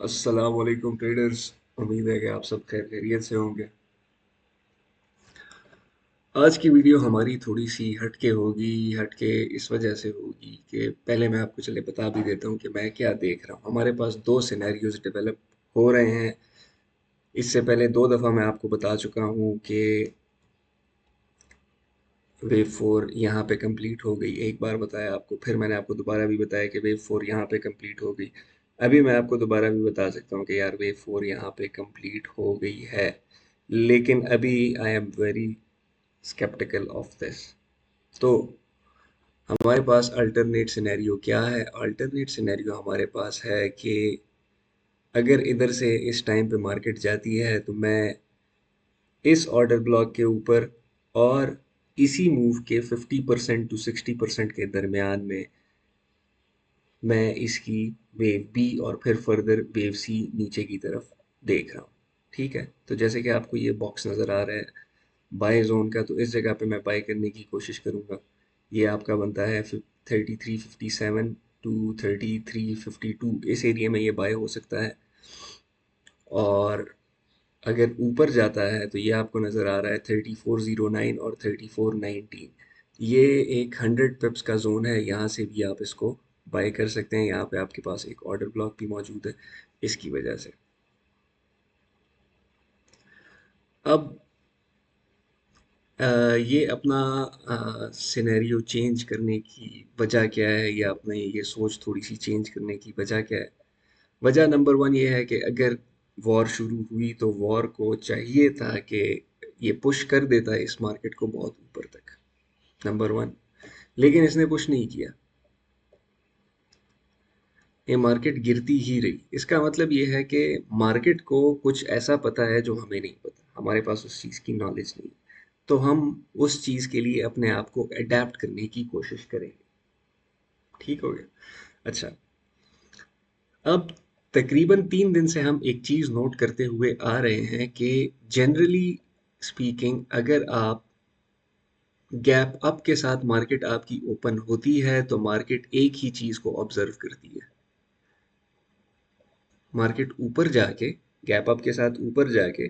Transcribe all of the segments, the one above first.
अस्सलाम वालेकुम ट्रेडर्स। उम्मीद है कि आप सब खैर खैरियत से होंगे। आज की वीडियो हमारी थोड़ी सी हटके होगी। हटके इस वजह से होगी कि पहले मैं आपको चले बता भी देता हूँ कि मैं क्या देख रहा हूँ। हमारे पास दो सिनेरियोज डेवलप हो रहे हैं। इससे पहले दो दफ़ा मैं आपको बता चुका हूँ कि वेव फोर यहाँ पे कंप्लीट हो गई। एक बार बताया आपको, फिर मैंने आपको दोबारा भी बताया कि वेव फोर यहाँ पे कंप्लीट हो गई। अभी मैं आपको दोबारा भी बता सकता हूँ कि यार वेव फोर यहाँ पे कंप्लीट हो गई है। लेकिन अभी I am very sceptical of this. तो हमारे पास अल्टरनेट सिनेरियो क्या है? अल्टरनेट सिनेरियो हमारे पास है कि अगर इधर से इस टाइम पे मार्केट जाती है तो मैं इस ऑर्डर ब्लॉक के ऊपर और इसी मूव के 50% टू 60% के दरमियान में मैं इसकी वेव बी और फिर फर्दर वेव सी नीचे की तरफ देख रहा हूँ। ठीक है, तो जैसे कि आपको ये बॉक्स नज़र आ रहा है बाय जोन का, तो इस जगह पे मैं बाय करने की कोशिश करूँगा। ये आपका बनता है 3357 टू 3352, इस एरिया में ये बाय हो सकता है। और अगर ऊपर जाता है तो ये आपको नज़र आ रहा है 3409 और 3419। ये एक 100 पिप्स का जोन है, यहाँ से भी आप इसको बाय कर सकते हैं। यहाँ पे आपके पास एक ऑर्डर ब्लॉक भी मौजूद है इसकी वजह से। अब ये अपना सिनेरियो चेंज करने की वजह क्या है, या अपने ये सोच थोड़ी सी चेंज करने की वजह क्या है? वजह नंबर वन ये है कि अगर वॉर शुरू हुई तो वॉर को चाहिए था कि ये पुश कर देता है इस मार्केट को बहुत ऊपर तक, नंबर वन। लेकिन इसने पुश नहीं किया, ये मार्केट गिरती ही रही। इसका मतलब ये है कि मार्केट को कुछ ऐसा पता है जो हमें नहीं पता, हमारे पास उस चीज़ की नॉलेज नहीं है। तो हम उस चीज़ के लिए अपने आप को अडेप्ट करने की कोशिश करेंगे। ठीक हो गया? अच्छा, अब तकरीबन 3 दिन से हम एक चीज़ नोट करते हुए आ रहे हैं कि जनरली स्पीकिंग अगर आप गैप अप के साथ मार्केट आपकी ओपन होती है तो मार्केट एक ही चीज़ को ऑब्जर्व करती है। मार्केट ऊपर जाके, गैप अप के साथ ऊपर जाके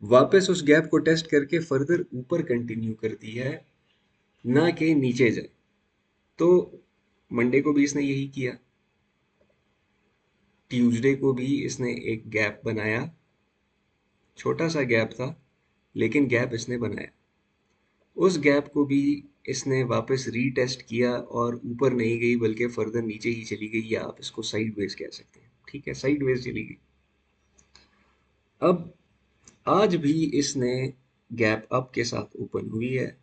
वापस उस गैप को टेस्ट करके फर्दर ऊपर कंटिन्यू करती है, ना कि नीचे जाए। तो मंडे को भी इसने यही किया, ट्यूसडे को भी इसने एक गैप बनाया, छोटा सा गैप था लेकिन गैप इसने बनाया। उस गैप को भी इसने वापस रीटेस्ट किया और ऊपर नहीं गई बल्कि फर्दर नीचे ही चली गई, या आप इसको साइडवेज कह सकते हैं। ठीक है, साइडवेज चली गई। अब आज भी इसने गैप अप के साथ ओपन हुई है।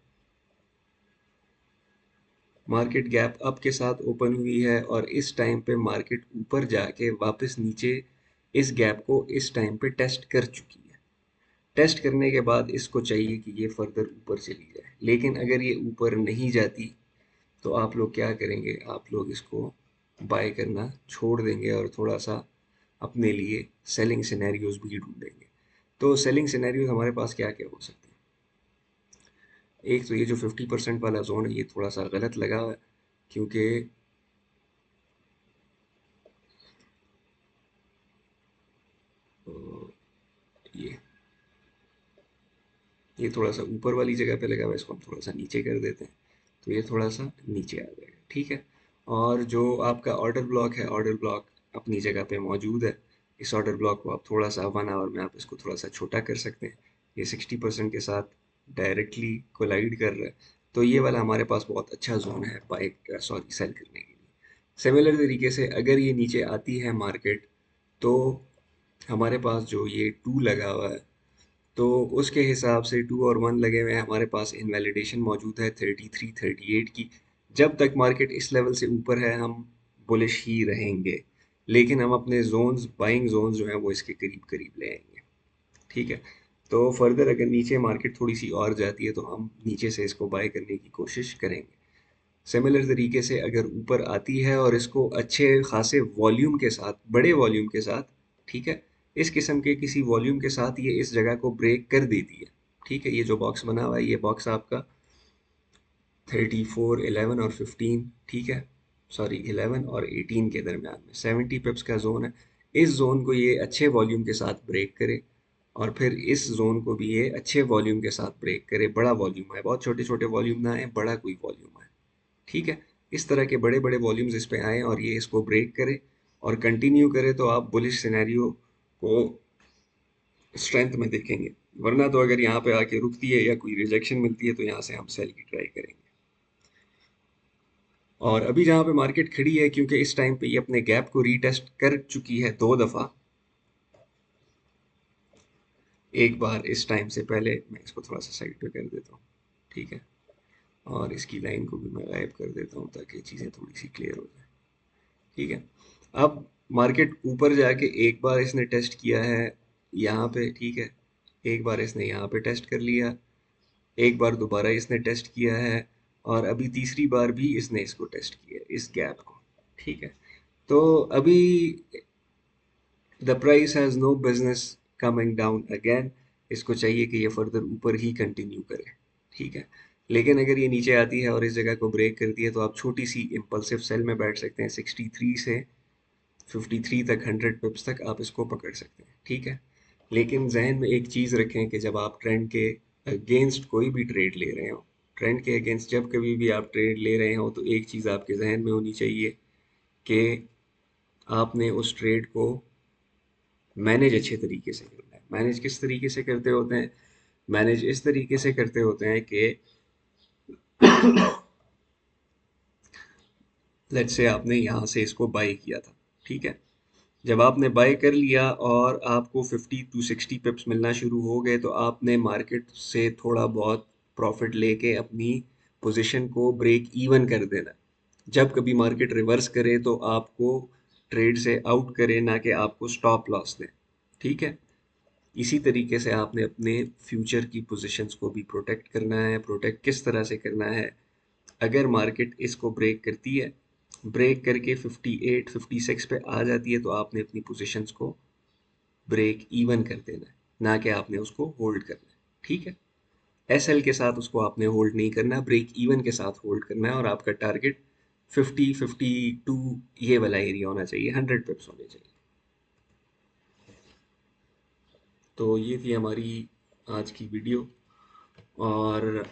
मार्केट गैप अप के साथ ओपन हुई है और इस टाइम पे मार्केट ऊपर जाके वापस नीचे इस गैप को इस टाइम पे टेस्ट कर चुकी है। टेस्ट करने के बाद इसको चाहिए कि ये फर्दर ऊपर चली जाए, लेकिन अगर ये ऊपर नहीं जाती तो आप लोग क्या करेंगे? आप लोग इसको बाय करना छोड़ देंगे और थोड़ा सा अपने लिए सेलिंग सिनेरियोज भी ढूंढेंगे। तो सेलिंग सिनेरियोज हमारे पास क्या क्या हो सकते हैं? एक तो ये जो 50% वाला जोन है ये थोड़ा सा गलत लगा है, क्योंकि अ, ये ये थोड़ा सा ऊपर वाली जगह पे लगा हुआ है, इसको हम थोड़ा सा नीचे कर देते हैं तो ये थोड़ा सा नीचे आ जाएगा। ठीक है, और जो आपका ऑर्डर ब्लॉक है, ऑर्डर ब्लॉक अपनी जगह पे मौजूद है। इस ऑर्डर ब्लॉक को आप थोड़ा सा 1 आवर में आप इसको थोड़ा सा छोटा कर सकते हैं। ये 60% के साथ डायरेक्टली कोलाइड कर रहा है, तो ये वाला हमारे पास बहुत अच्छा जोन है बाय, सॉरी, सेल करने के लिए। सिमिलर तरीके से अगर ये नीचे आती है मार्केट, तो हमारे पास जो ये टू लगा हुआ है, तो उसके हिसाब से टू और वन लगे हुए हैं, हमारे पास इनवैलिडेशन मौजूद है 33-38 की। जब तक मार्केट इस लेवल से ऊपर है हम बुलिश ही रहेंगे, लेकिन हम अपने जोन्स, बाइंग जोन्स जो हैं वो इसके करीब करीब ले आएंगे। ठीक है, तो फर्दर अगर नीचे मार्केट थोड़ी सी और जाती है तो हम नीचे से इसको बाय करने की कोशिश करेंगे। सिमिलर तरीके से अगर ऊपर आती है और इसको अच्छे खासे वॉल्यूम के साथ, बड़े वॉल्यूम के साथ, ठीक है, इस किस्म के किसी वॉल्यूम के साथ ये इस जगह को ब्रेक कर देती है। ठीक है, ये जो बॉक्स बना हुआ है ये बॉक्स आपका 34, 11 और 15, ठीक है, सॉरी 11 और 18 के दरमियान में 70 पिप्स का जोन है। इस जोन को ये अच्छे वॉल्यूम के साथ ब्रेक करे और फिर इस जोन को भी ये अच्छे वॉल्यूम के साथ ब्रेक करे, बड़ा वॉल्यूम है, बहुत छोटे छोटे वॉल्यूम ना आए, बड़ा कोई वॉल्यूम है। ठीक है, इस तरह के बड़े बड़े वॉल्यूम्स इस पे आए और ये इसको ब्रेक करे और कंटिन्यू करे तो आप बुलिश सिनेरियो को स्ट्रेंथ में देखेंगे। वरना तो अगर यहाँ पे आके रुकती है या कोई रिजेक्शन मिलती है तो यहाँ से हम सेल की ट्राई करेंगे। और अभी जहाँ पे मार्केट खड़ी है, क्योंकि इस टाइम पे ये अपने गैप को रीटेस्ट कर चुकी है 2 दफ़ा, एक बार इस टाइम से पहले, मैं इसको थोड़ा सा साइड पे कर देता हूँ। ठीक है, और इसकी लाइन को भी मैं गायब कर देता हूँ ताकि चीज़ें थोड़ी सी क्लियर हो जाए। ठीक है, अब मार्केट ऊपर जाके एक बार इसने टेस्ट किया है यहाँ पे। ठीक है, एक बार इसने यहाँ पे टेस्ट कर लिया, एक बार दोबारा इसने टेस्ट किया है और अभी तीसरी बार भी इसने इसको टेस्ट किया है, इस गैप को। ठीक है, तो अभी the price has no business coming down again. इसको चाहिए कि ये फर्दर ऊपर ही कंटिन्यू करे। ठीक है, लेकिन अगर ये नीचे आती है और इस जगह को ब्रेक करती है तो आप छोटी सी इम्पल्सिव सेल में बैठ सकते हैं। 63 से 53 तक, 100 पिप्स तक आप इसको पकड़ सकते हैं। ठीक है, लेकिन जहन में एक चीज़ रखें कि जब आप ट्रेंड के अगेंस्ट कोई भी ट्रेड ले रहे हो, ट्रेंड के अगेंस्ट जब कभी भी आप ट्रेड ले रहे हो, तो एक चीज़ आपके जहन में होनी चाहिए कि आपने उस ट्रेड को मैनेज अच्छे तरीके से करना है। मैनेज किस तरीके से करते होते हैं? मैनेज इस तरीके से करते होते हैं कि लेट्स से आपने यहाँ से इसको बाय किया था। ठीक है, जब आपने बाय कर लिया और आपको 50 to 60 पिप्स मिलना शुरू हो गए तो आपने मार्केट से थोड़ा बहुत प्रॉफिट लेके अपनी पोजीशन को ब्रेक इवन कर देना। जब कभी मार्केट रिवर्स करे तो आपको ट्रेड से आउट करे, ना कि आपको स्टॉप लॉस दे। ठीक है, इसी तरीके से आपने अपने फ्यूचर की पोजीशंस को भी प्रोटेक्ट करना है। प्रोटेक्ट किस तरह से करना है? अगर मार्केट इसको ब्रेक करती है, ब्रेक करके 58 56 पे आ जाती है, तो आपने अपनी पोजीशंस को ब्रेक इवन कर देना है, ना कि आपने उसको होल्ड करना है। ठीक है, एसएल के साथ उसको आपने होल्ड नहीं करना, ब्रेक इवन के साथ होल्ड करना है और आपका टारगेट 50 52 ये वाला एरिया होना चाहिए, 100 पिप्स होने चाहिए। तो ये थी हमारी आज की वीडियो और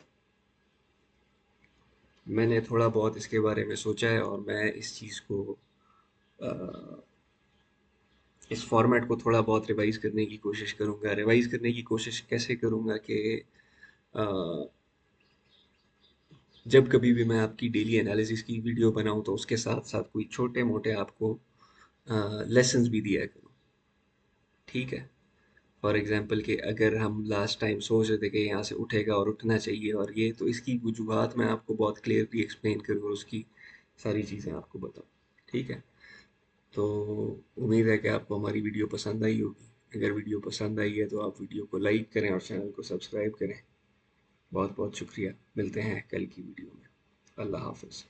मैंने थोड़ा बहुत इसके बारे में सोचा है और मैं इस चीज़ को इस फॉर्मेट को थोड़ा बहुत रिवाइज करने की कोशिश करूँगा। रिवाइज करने की कोशिश कैसे करूँगा कि अ, जब कभी भी मैं आपकी डेली एनालिसिस की वीडियो बनाऊँ तो उसके साथ साथ कोई छोटे मोटे आपको लेसन्स भी दिया करूँ। ठीक है, फॉर एग्जांपल कि अगर हम लास्ट टाइम सोच रहे थे कि यहाँ से उठेगा और उठना चाहिए और ये, तो इसकी वजूहात मैं आपको बहुत क्लियरली एक्सप्लेन करूँ और उसकी सारी चीज़ें आपको बताऊँ। ठीक है, तो उम्मीद है कि आपको हमारी वीडियो पसंद आई होगी। अगर वीडियो पसंद आई है तो आप वीडियो को लाइक करें और चैनल को सब्सक्राइब करें। बहुत बहुत शुक्रिया, मिलते हैं कल की वीडियो में। अल्लाह हाफिज़।